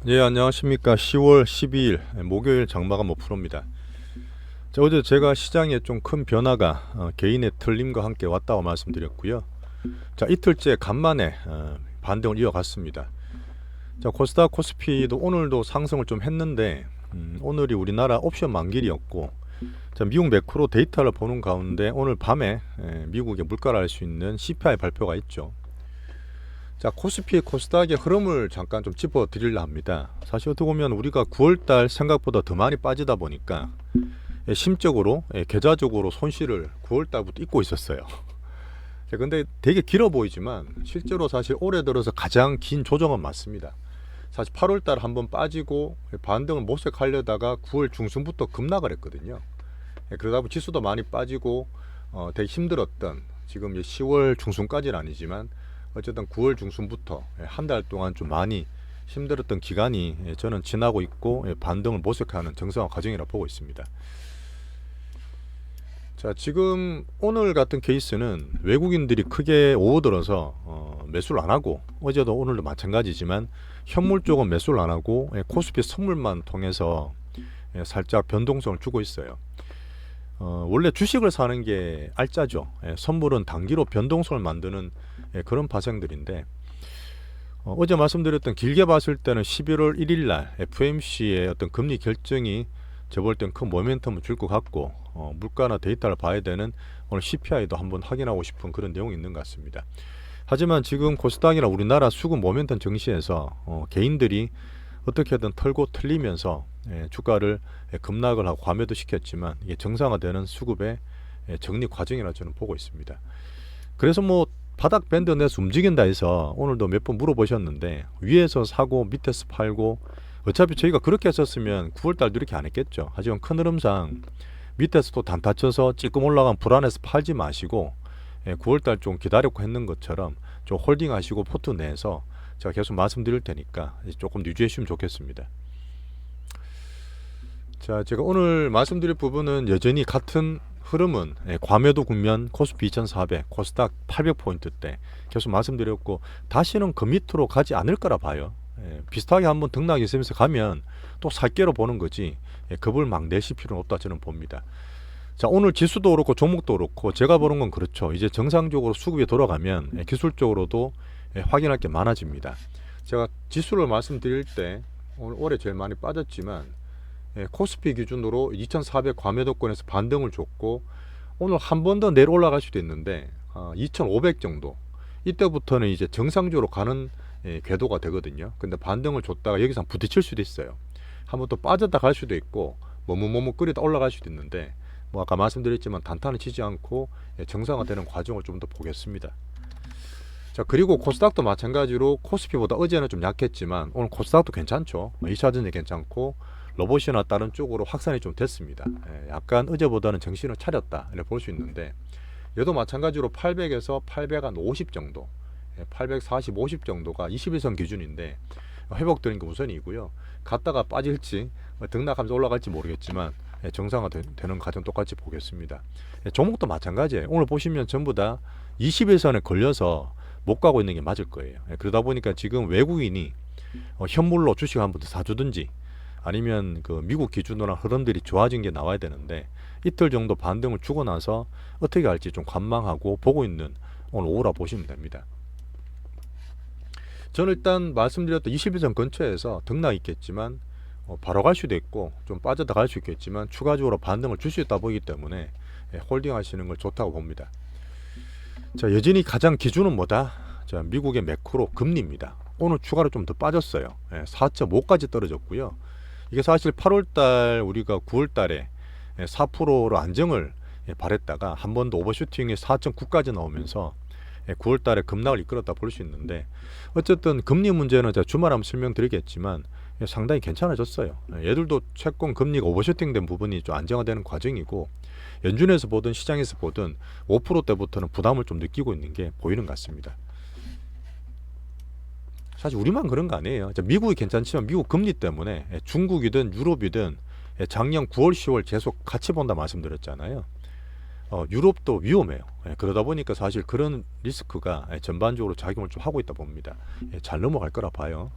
예, 안녕하십니까. 10월 12일 목요일 장마감 프로입니다. 자, 어제 제가 시장에 좀 큰 변화가 개인의 틀림과 함께 왔다고 말씀드렸고요. 자, 이틀째 간만에 반등을 이어갔습니다. 자, 코스닥 코스피도 오늘도 상승을 좀 했는데 오늘이 우리나라 옵션 만길이었고, 자, 미국 매크로 데이터를 보는 가운데 오늘 밤에 미국의 물가를 알 수 있는 CPI 발표가 있죠. 자, 코스피, 코스닥의 흐름을 잠깐 좀 짚어 드리려 합니다. 사실 어떻게 보면 우리가 9월달 생각보다 더 많이 빠지다 보니까 심적으로, 계좌적으로 손실을 9월달부터 입고 있었어요. 근데 되게 길어 보이지만 실제로 사실 올해 들어서 가장 긴 조정은 맞습니다. 사실 8월달 한번 빠지고 반등을 모색하려다가 9월 중순부터 급락을 했거든요. 그러다 보니 지수도 많이 빠지고 되게 힘들었던, 지금 10월 중순까지는 아니지만 어쨌든 9월 중순부터 한 달 동안 좀 많이 힘들었던 기간이 저는 지나고 있고 반등을 모색하는 정상화 과정이라 보고 있습니다. 자, 지금 오늘 같은 케이스는 외국인들이 크게 오후 들어서 매수를 안 하고, 어제도 오늘도 마찬가지지만 현물 쪽은 매수를 안 하고 코스피 선물만 통해서 살짝 변동성을 주고 있어요. 원래 주식을 사는 게 알짜죠. 선물은 단기로 변동성을 만드는 그런 파생들인데, 어제 말씀드렸던 길게 봤을 때는 11월 1일 날 FMC의 어떤 금리 결정이 저볼 땐 큰 모멘텀을 줄 것 같고, 물가나 데이터를 봐야 되는 오늘 CPI도 한번 확인하고 싶은 그런 내용이 있는 것 같습니다. 하지만 지금 코스닥이나 우리나라 수급 모멘텀 증시에서 개인들이 어떻게든 털고 틀리면서 주가를 급락을 하고 과매도 시켰지만 이게 정상화되는 수급의 정리 과정이라 저는 보고 있습니다. 그래서 뭐 바닥 밴드 내에서 움직인다 해서 오늘도 몇 번 물어보셨는데, 위에서 사고 밑에서 팔고, 어차피 저희가 그렇게 했었으면 9월달도 이렇게 안 했겠죠. 하지만 큰 흐름상 밑에서도 단타 쳐서 찔끔 올라간 불안해서 팔지 마시고 9월달 좀 기다렸고 했는 것처럼 좀 홀딩하시고 포트 내서 제가 계속 말씀드릴 테니까 조금 유지해 주시면 좋겠습니다. 자, 제가 오늘 말씀드릴 부분은 여전히 같은 흐름은 과매도 국면 코스피 2400, 코스닥 800포인트대 계속 말씀드렸고, 다시는 그 밑으로 가지 않을 거라 봐요. 비슷하게 한번 등락이 있으면서 가면 또 살게로 보는 거지 급을 막 내실 필요는 없다 저는 봅니다. 자, 오늘 지수도 그렇고 종목도 그렇고 제가 보는 건 그렇죠. 이제 정상적으로 수급이 돌아가면 기술적으로도 확인할 게 많아집니다. 제가 지수를 말씀드릴 때 오늘 올해 제일 많이 빠졌지만 코스피 기준으로 2400 과매도권에서 반등을 줬고, 오늘 한 번 더 내려 올라갈 수도 있는데 2500 정도, 이때부터는 이제 정상적으로 가는 궤도가 되거든요. 근데 반등을 줬다가 여기서 부딪힐 수도 있어요. 한번 또 빠졌다 갈 수도 있고 머뭇머뭇거리다 올라갈 수도 있는데, 뭐 아까 말씀드렸지만 단타는 치지 않고 정상화되는 과정을 좀 더 보겠습니다. 자, 그리고 코스닥도 마찬가지로 코스피보다 어제는 좀 약했지만 오늘 코스닥도 괜찮죠. 2차전지 괜찮고 로봇이나 다른 쪽으로 확산이 좀 됐습니다. 약간 어제보다는 정신을 차렸다 이렇게 볼 수 있는데, 얘도 마찬가지로 800에서 850 정도, 840, 50 정도가 21선 기준인데 회복되는 게 우선이고요. 갔다가 빠질지 등락하면서 올라갈지 모르겠지만 정상화되는 과정 똑같이 보겠습니다. 종목도 마찬가지예요. 오늘 보시면 전부 다 21선에 걸려서 못 가고 있는 게 맞을 거예요. 그러다 보니까 지금 외국인이 현물로 주식 한 번 더 사주든지 아니면 그 미국 기준으로 흐름들이 좋아진 게 나와야 되는데, 이틀 정도 반등을 주고 나서 어떻게 할지 좀 관망하고 보고 있는 오늘 오후라 보시면 됩니다. 저는 일단 말씀드렸던 21선 근처에서 등락이 있겠지만 바로 갈 수도 있고 좀 빠졌다 갈 수 있겠지만 추가적으로 반등을 줄 수 있다 보이기 때문에 홀딩 하시는 걸 좋다고 봅니다. 자, 여전히 가장 기준은 뭐다? 자, 미국의 매크로 금리입니다. 오늘 추가로 좀 더 빠졌어요. 4.5까지 떨어졌고요. 이게 사실 8월달 우리가 9월달에 4%로 안정을 바랬다가 한 번 더 오버슈팅에 4.9까지 나오면서 9월달에 급락을 이끌었다 볼 수 있는데, 어쨌든 금리 문제는 제가 주말 한번 설명드리겠지만 상당히 괜찮아졌어요. 얘들도 채권 금리가 오버슈팅된 부분이 좀 안정화되는 과정이고, 연준에서 보든 시장에서 보든 5%대부터는 부담을 좀 느끼고 있는 게 보이는 것 같습니다. 사실 우리만 그런 거 아니에요. 미국이 괜찮지만 미국 금리 때문에 중국이든 유럽이든 작년 9월, 10월 계속 같이 본다 말씀드렸잖아요. 유럽도 위험해요. 그러다 보니까 사실 그런 리스크가 전반적으로 작용을 좀 하고 있다 봅니다. 잘 넘어갈 거라 봐요.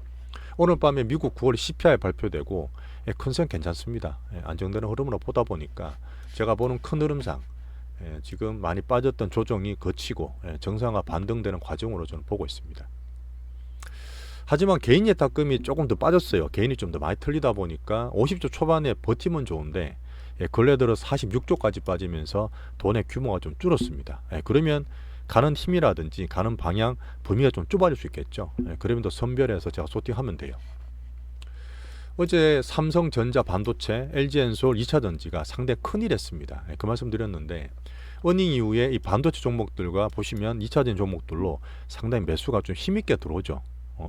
오늘 밤에 미국 9월 CPI 발표되고 컨센 괜찮습니다. 안정되는 흐름으로 보다 보니까 제가 보는 큰 흐름상 지금 많이 빠졌던 조정이 거치고 정상화 반등되는 과정으로 저는 보고 있습니다. 하지만 개인 예탁금이 조금 더 빠졌어요. 개인이 좀 더 많이 틀리다 보니까 50조 초반에 버티면 좋은데 근래 들어 46조까지 빠지면서 돈의 규모가 좀 줄었습니다. 그러면 가는 힘이라든지 가는 방향 범위가 좀 좁아질 수 있겠죠. 그러면 더 선별해서 제가 소팅하면 돼요. 어제 삼성전자 반도체, LG엔솔 2차전지가 상당히 큰일 했습니다. 그 말씀 드렸는데 어닝 이후에 이 반도체 종목들과 보시면 2차전 종목들로 상당히 매수가 좀 힘있게 들어오죠.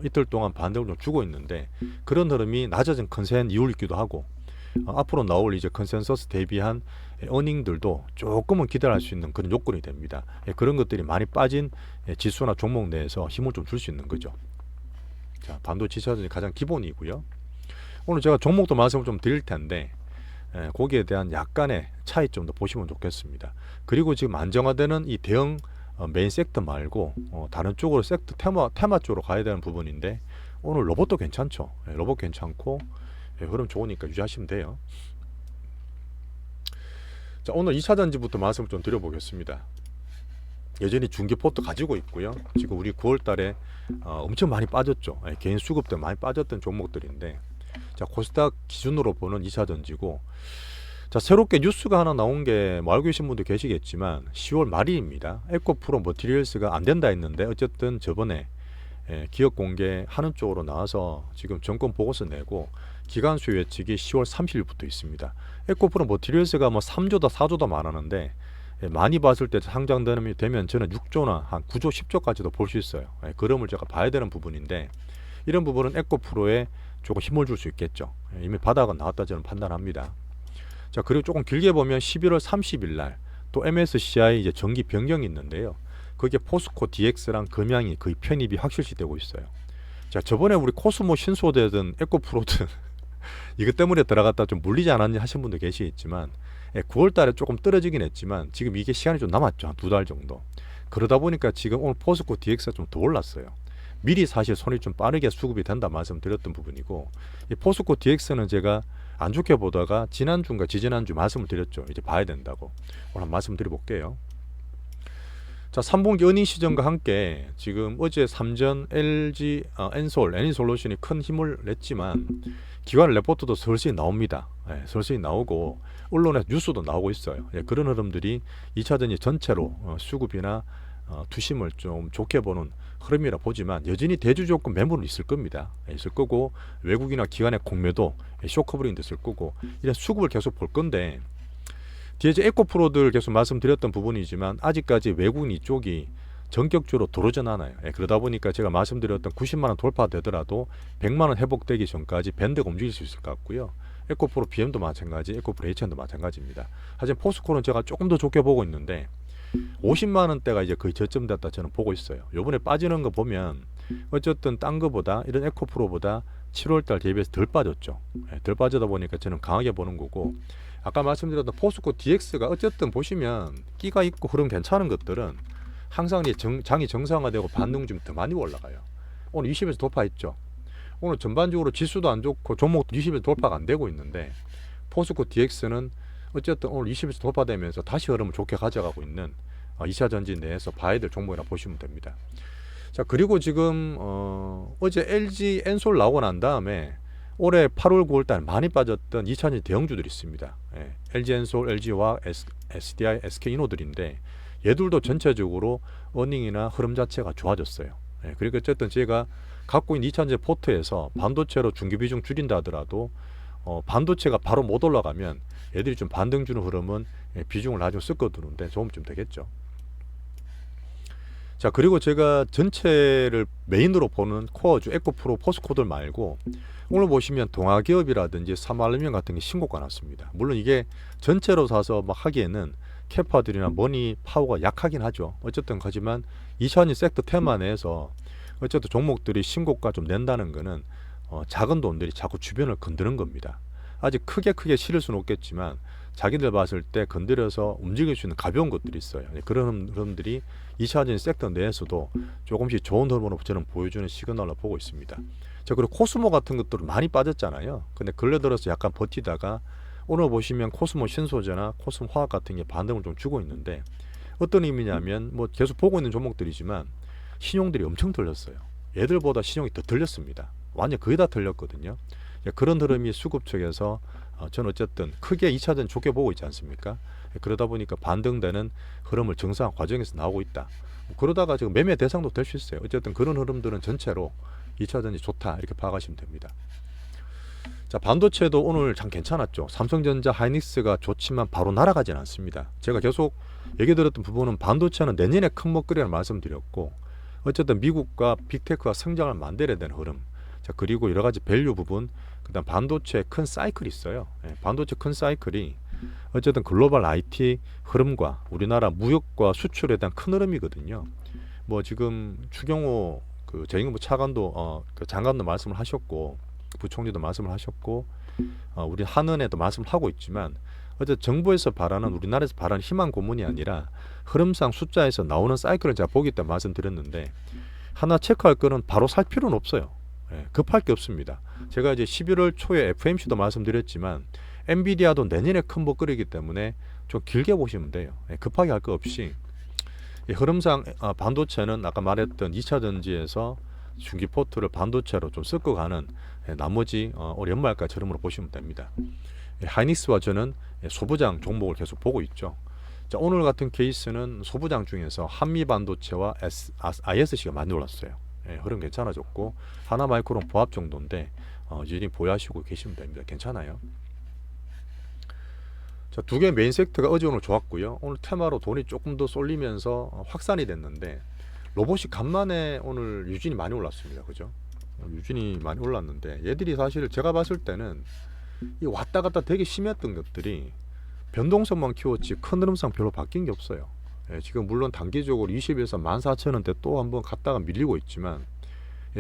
이틀 동안 반등을 좀 주고 있는데 그런 흐름이 낮아진 컨센 이후이기도 하고 앞으로 나올 이제 컨센서스 대비한 어닝들도 조금은 기대할 수 있는 그런 요건이 됩니다. 그런 것들이 많이 빠진 지수나 종목 내에서 힘을 좀 줄 수 있는 거죠. 자, 반도체 2차전지 가장 기본이고요. 오늘 제가 종목도 말씀을 좀 드릴 텐데 거기에 대한 약간의 차이점도 보시면 좋겠습니다. 그리고 지금 안정화되는 이 대형 메인 섹터 말고 다른 쪽으로 섹터 테마 쪽으로 가야 되는 부분인데 오늘 로봇도 괜찮죠. 로봇 괜찮고 흐름 좋으니까 유지하시면 돼요. 자, 오늘 2차전지부터 말씀을 좀 드려보겠습니다. 여전히 중기포트 가지고 있고요. 지금 우리 9월 달에 엄청 많이 빠졌죠. 개인 수급 때 많이 빠졌던 종목들인데 자, 코스닥 기준으로 보는 2차전지고 자, 새롭게 뉴스가 하나 나온 게 뭐 알고 계신 분도 계시겠지만 10월 말일입니다. 에코프로 머티리얼스가 안 된다 했는데 어쨌든 저번에 기업 공개하는 쪽으로 나와서 지금 정권 보고서 내고 기간 수요 예측이 10월 30일부터 있습니다. 에코프로 머티리얼스가 뭐 3조다 4조다 말하는데 많이 봤을 때 상장되면 저는 6조나 한 9조 10조까지도 볼 수 있어요. 그럼을 제가 봐야 되는 부분인데 이런 부분은 에코프로에 조금 힘을 줄 수 있겠죠. 이미 바닥은 나왔다 저는 판단합니다. 자, 그리고 조금 길게 보면 11월 30일 날 또 MSCI 이제 정기 변경이 있는데요. 그게 포스코 DX랑 금양이 거의 편입이 확실시되고 있어요. 자, 저번에 우리 코스모 신소되든 에코프로든 이것 때문에 들어갔다 좀 물리지 않았냐 하신 분도 계시겠지만 9월 달에 조금 떨어지긴 했지만 지금 이게 시간이 좀 남았죠. 한 2달 정도. 그러다 보니까 지금 오늘 포스코 DX가 좀 더 올랐어요. 미리 사실 손이 좀 빠르게 수급이 된다 말씀드렸던 부분이고 이 포스코 DX는 제가 안 좋게 보다가 지난주인가 지지난주 말씀을 드렸죠. 이제 봐야 된다고. 오늘 한번 말씀드려볼게요. 자, 3분기 어닝 시즌과 함께 지금 어제 삼전, LG, 엔솔, 애니솔루션이 큰 힘을 냈지만 기관 레포트도 슬슬 나옵니다. 슬슬 나오고 언론에 뉴스도 나오고 있어요. 그런 흐름들이 2차전지 전체로 수급이나 투심을 좀 좋게 보는 흐름이라 보지만 여전히 대주조건 매물은 있을 겁니다. 있을 거고 외국이나 기관의 공매도 쇼커버링도 있을 거고 이런 수급을 계속 볼 건데 뒤에 이제 에코프로들 계속 말씀드렸던 부분이지만 아직까지 외국인 이쪽이 전격적으로 들어오진 않아요. 그러다 보니까 제가 말씀드렸던 90만원 돌파되더라도 100만원 회복되기 전까지 밴드가 움직일 수 있을 것 같고요. 에코프로 BM도 마찬가지, 에코프로 HN도 마찬가지입니다. 하지만 포스코는 제가 조금 더 좋게 보고 있는데 50만원대가 이제 거의 저점 됐다 저는 보고 있어요. 요번에 빠지는 거 보면 어쨌든 딴 거보다 이런 에코프로보다 7월달 대비해서 덜 빠졌죠. 덜 빠지다 보니까 저는 강하게 보는 거고 아까 말씀드렸던 포스코 DX가 어쨌든 보시면 끼가 있고 흐름 괜찮은 것들은 항상 장이 정상화되고 반등 좀 더 많이 올라가요. 오늘 20에서 돌파했죠. 오늘 전반적으로 지수도 안 좋고 종목도 20에서 돌파가 안 되고 있는데 포스코 DX는 어쨌든 오늘 20에서 돌파되면서 다시 흐름을 좋게 가져가고 있는 2차전지 내에서 봐야 될 종목이라 보시면 됩니다. 자, 그리고 지금 어제 LG 엔솔 나오고 난 다음에 올해 8월 9월달 많이 빠졌던 2차전지 대형주들이 있습니다. LG 엔솔, LG화학, SDI, SK이노들인데 얘들도 전체적으로 어닝이나 흐름 자체가 좋아졌어요. 그리고 어쨌든 제가 갖고 있는 2차전지 포트에서 반도체로 중기비중 줄인다 하더라도 반도체가 바로 못 올라가면 애들이 좀 반등 주는 흐름은 비중을 나중에 섞어두는데 도움 좀 되겠죠. 자, 그리고 제가 전체를 메인으로 보는 코어주 에코프로, 포스코들 말고 오늘 보시면 동아기업이라든지 삼알루미늄 같은 게 신고가 났습니다. 물론 이게 전체로 사서 막 하기에는 캐파들이나 머니 파워가 약하긴 하죠. 어쨌든 하지만 2차전지 섹터 테마 내에서 어쨌든 종목들이 신고가 좀 낸다는 거는 작은 돈들이 자꾸 주변을 건드는 겁니다. 아직 크게 실을 수는 없겠지만 자기들 봤을 때 건드려서 움직일 수 있는 가벼운 것들이 있어요. 그런 흐름들이 2차전 섹터 내에서도 조금씩 좋은 흐름으로 저는 보여주는 시그널로 보고 있습니다. 자, 그리고 코스모 같은 것들은 많이 빠졌잖아요. 근데 근래 들어서 약간 버티다가 오늘 보시면 코스모 신소재나 코스모 화학 같은 게 반등을 좀 주고 있는데 어떤 의미냐면 뭐 계속 보고 있는 종목들이지만 신용들이 엄청 털렸어요. 얘들보다 신용이 더 털렸습니다. 완전 거의 다 털렸거든요. 그런 흐름이 수급 쪽에서 저는 어쨌든 크게 2차전 좋게 보고 있지 않습니까? 그러다 보니까 반등되는 흐름을 정상 과정에서 나오고 있다. 그러다가 지금 매매 대상도 될 수 있어요. 어쨌든 그런 흐름들은 전체로 2차전이 좋다 이렇게 파악하시면 됩니다. 자, 반도체도 오늘 참 괜찮았죠. 삼성전자, 하이닉스가 좋지만 바로 날아가지는 않습니다. 제가 계속 얘기 드렸던 부분은 반도체는 내년에 큰 먹거리라는 말씀드렸고 어쨌든 미국과 빅테크가 성장을 만들어야 되는 흐름. 자, 그리고 여러 가지 밸류 부분, 그다음 반도체 큰 사이클이 있어요. 반도체 큰 사이클이 어쨌든 글로벌 IT 흐름과 우리나라 무역과 수출에 대한 큰 흐름이거든요. 뭐 지금 추경호 그 재경부 차관도 그 장관도 말씀을 하셨고 부총리도 말씀을 하셨고 우리 한은에도 말씀을 하고 있지만 어쨌든 정부에서 바라는 우리나라에서 바라는 희망 고문이 아니라 흐름상 숫자에서 나오는 사이클을 제가 보기 때문에 말씀드렸는데 하나 체크할 거는 바로 살 필요는 없어요. 급할 게 없습니다. 제가 이제 11월 초에 FMC도 말씀드렸지만 엔비디아도 내년에 큰 먹거리이기 때문에 좀 길게 보시면 돼요. 급하게 할 거 없이 흐름상 반도체는 아까 말했던 2차 전지에서 중기 포트를 반도체로 좀 섞어 가는 나머지 올 연말까지 흐름으로 보시면 됩니다. 하이닉스와 저는 소부장 종목을 계속 보고 있죠. 자, 오늘 같은 케이스는 소부장 중에서 한미 반도체와 ISC가 많이 올랐어요. 흐름 괜찮아졌고 하나마이크론 보합 정도인데 여전히 보유하시고 계시면 됩니다. 괜찮아요. 자, 두 개 메인 섹터가 어제 오늘 좋았고요. 오늘 테마로 돈이 조금 더 쏠리면서 확산이 됐는데 로봇이 간만에 오늘 유진이 많이 올랐습니다. 그죠? 유진이 많이 올랐는데 얘들이 사실 제가 봤을 때는 이 왔다 갔다 되게 심했던 것들이 변동성만 키웠지 큰 흐름상 별로 바뀐 게 없어요. 지금 물론 단기적으로 20에서 14,000원대 또 한번 갔다가 밀리고 있지만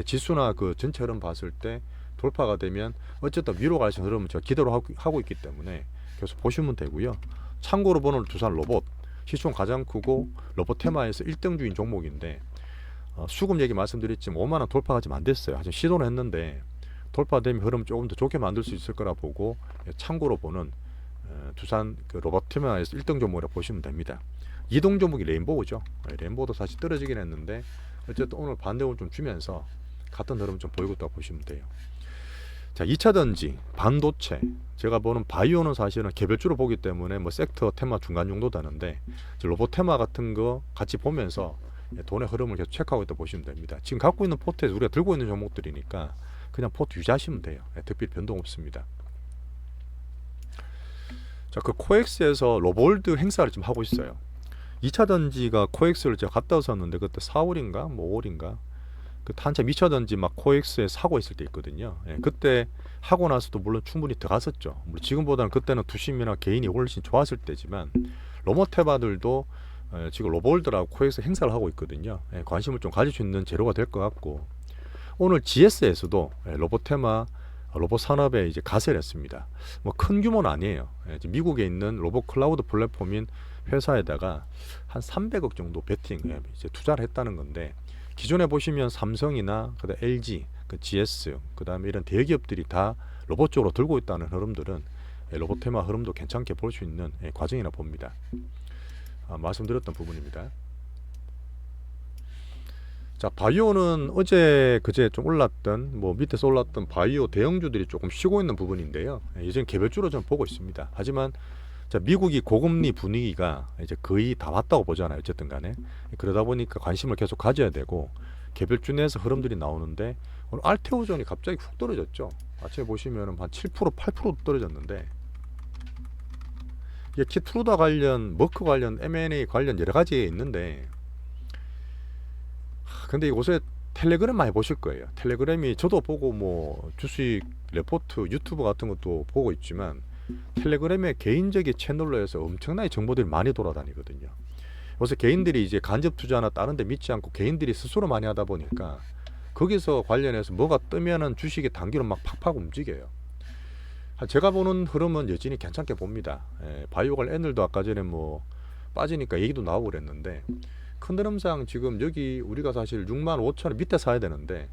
지수나 그 전체 흐름 봤을 때 돌파가 되면 어쨌든 위로 갈 수 있는 흐름을 제가 기대로 하고 있기 때문에 계속 보시면 되고요. 참고로 보는 두산 로봇 시총 가장 크고 로봇 테마에서 1등 주인 종목인데 수급 얘기 말씀드렸지만 5만원 돌파가 지금 안 됐어요. 하지만 시도는 했는데 돌파되면 흐름 조금 더 좋게 만들 수 있을 거라 보고 참고로 보는 두산 그 로봇 테마에서 1등 종목이라고 보시면 됩니다. 이동 종목이 레인보우죠. 레인보우도 사실 떨어지긴 했는데 어쨌든 오늘 반등을 좀 주면서 같은 흐름 좀 보이고 있다고 보시면 돼요. 자, 2차 전지, 반도체, 제가 보는 바이오는 사실은 개별주로 보기 때문에 뭐 섹터 테마 중간 정도 되는데 로봇 테마 같은 거 같이 보면서 돈의 흐름을 계속 체크하고 있다 보시면 됩니다. 지금 갖고 있는 포트에서 우리가 들고 있는 종목들이니까 그냥 포트 유지하시면 돼요. 특별히 변동 없습니다. 자, 그 코엑스에서 로볼드 행사를 좀 하고 있어요. 2차 전지가 코엑스를 제가 갔다 왔었는데 그때 4월인가 뭐 5월인가 그 한참 2차 전지 막 코엑스에 사고 있을 때 있거든요. 그때 하고 나서도 물론 충분히 들어갔었죠. 물론 지금보다는 그때는 투심이나 개인이 훨씬 좋았을 때지만 로모테바들도 지금 로볼드라고 코엑스 행사를 하고 있거든요. 관심을 좀 가질 수 있는 재료가 될 것 같고 오늘 GS에서도 로봇 테마 로봇 산업에 이제 가세를 했습니다. 뭐 큰 규모는 아니에요. 미국에 있는 로봇 클라우드 플랫폼인 회사에다가 한 300억 정도 베팅 이제 투자를 했다는 건데 기존에 보시면 삼성이나 그다음 LG, 그 GS, 그다음에 이런 대기업들이 다 로봇 쪽으로 들고 있다는 흐름들은 로봇 테마 흐름도 괜찮게 볼 수 있는 과정이라 봅니다. 말씀드렸던 부분입니다. 자, 바이오는 어제 그제 좀 올랐던 뭐 밑에서 올랐던 바이오 대형주들이 조금 쉬고 있는 부분인데요. 예전 개별주로 좀 보고 있습니다. 하지만 자, 미국이 고금리 분위기가 이제 거의 다 왔다고 보잖아요. 어쨌든 간에 그러다 보니까 관심을 계속 가져야 되고 개별주 내에서 흐름들이 나오는데 오늘 알테오존이 갑자기 훅 떨어졌죠. 아침에 보시면 한 7% 8% 떨어졌는데 이게 키트루다 관련 머크 관련 M&A 관련 여러 가지 있는데 근데 요새 텔레그램 많이 보실 거예요. 텔레그램이 저도 보고 뭐 주식 레포트 유튜브 같은 것도 보고 있지만 텔레그램의 개인적인 채널로 해서 엄청나게 정보들이 많이 돌아다니거든요. 요새 개인들이 이제 간접 투자나 다른 데 믿지 않고 개인들이 스스로 많이 하다 보니까 거기서 관련해서 뭐가 뜨면은 주식이 단기로 막 팍팍 움직여요. 제가 보는 흐름은 여전히 괜찮게 봅니다. 바이오갈 애들도 아까 전에 뭐 빠지니까 얘기도 나오고 그랬는데 큰 흐름상 지금 여기 우리가 사실 6만 5천 원 밑에 사야 되는데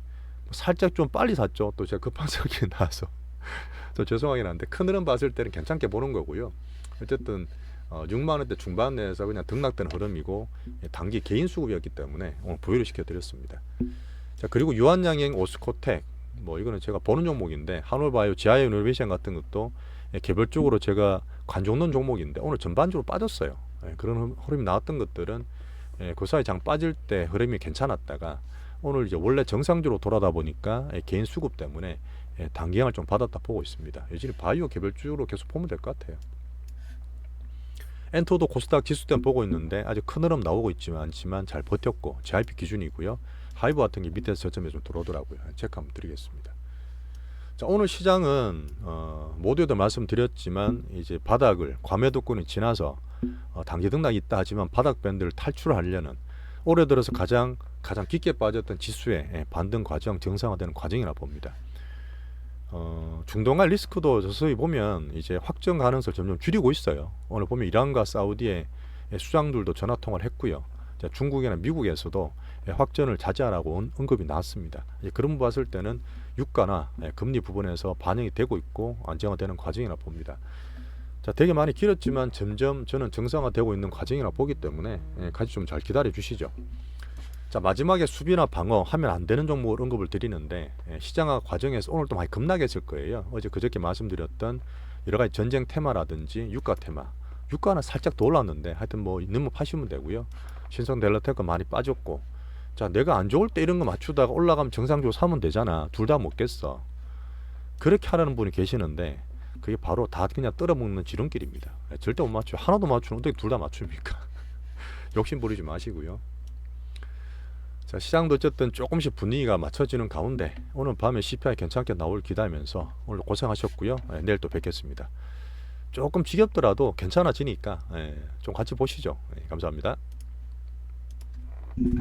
살짝 좀 빨리 샀죠. 또 제가 급한 성격이 나와서 저 죄송하긴 한데 큰 흐름 봤을 때는 괜찮게 보는 거고요. 어쨌든 6만 원대 중반에서 그냥 등락된 흐름이고 단기 개인 수급이었기 때문에 오늘 부여를 시켜드렸습니다. 자, 그리고 유한양행 오스코텍 뭐 이거는 제가 보는 종목인데 한올바이오, 지아이노베이션 같은 것도 개별적으로 제가 관종 넣은 종목인데 오늘 전반적으로 빠졌어요. 그런 흐름이 나왔던 것들은 그 사이 장 빠질 때 흐름이 괜찮았다가 오늘 이제 원래 정상적으로 돌아다 보니까 개인 수급 때문에 단기양을 좀 받았다 보고 있습니다. 여전히 바이오 개별적으로 계속 보면 될 것 같아요. 엔토도 코스닥 지수 때문에 보고 있는데 아직 큰 흐름 나오고 있지만 잘 버텼고 JIP 기준이고요. 하이브 같은 게 밑에서 저점에 좀 들어오더라고요. 체크 한번 드리겠습니다. 자, 오늘 시장은 모두에도 말씀드렸지만 이제 바닥을 과매도권이 지나서 단기 등락이 있다 하지만 바닥 밴드를 탈출하려는 올해 들어서 가장 깊게 빠졌던 지수의 반등 과정, 정상화되는 과정이라 봅니다. 중동할 리스크도 서서히 보면 이제 확정 가능성을 점점 줄이고 있어요. 오늘 보면 이란과 사우디의 수장들도 전화 통화를 했고요. 중국이나 미국에서도 확전을 자제하라고 언급이 나왔습니다. 그런 거 봤을 때는 유가나 금리 부분에서 반영이 되고 있고 안정화되는 과정이라 봅니다. 자, 되게 많이 길었지만 점점 저는 정상화되고 있는 과정이라 보기 때문에 같이 좀 잘 기다려 주시죠. 자, 마지막에 수비나 방어 하면 안 되는 종목을 언급을 드리는데 시장화 과정에서 오늘 또 많이 급락했을 거예요. 어제 그저께 말씀드렸던 여러 가지 전쟁 테마라든지 유가 테마, 유가는 살짝 더 올랐는데 하여튼 뭐 있는 거 파시면 되고요. 신성 델라테크 많이 빠졌고, 자, 내가 안 좋을 때 이런 거 맞추다가 올라가면 정상적으로 사면 되잖아. 둘 다 먹겠어. 그렇게 하라는 분이 계시는데 그게 바로 다 그냥 떨어먹는 지름길입니다. 절대 못 맞춰요. 하나도 맞추면 어떻게 둘 다 맞춥니까? 욕심 부리지 마시고요. 자, 시장도 어쨌든 조금씩 분위기가 맞춰지는 가운데 오늘 밤에 CPI 괜찮게 나올 기대하면서 오늘 고생하셨고요. 내일 또 뵙겠습니다. 조금 지겹더라도 괜찮아지니까 좀 같이 보시죠. 감사합니다.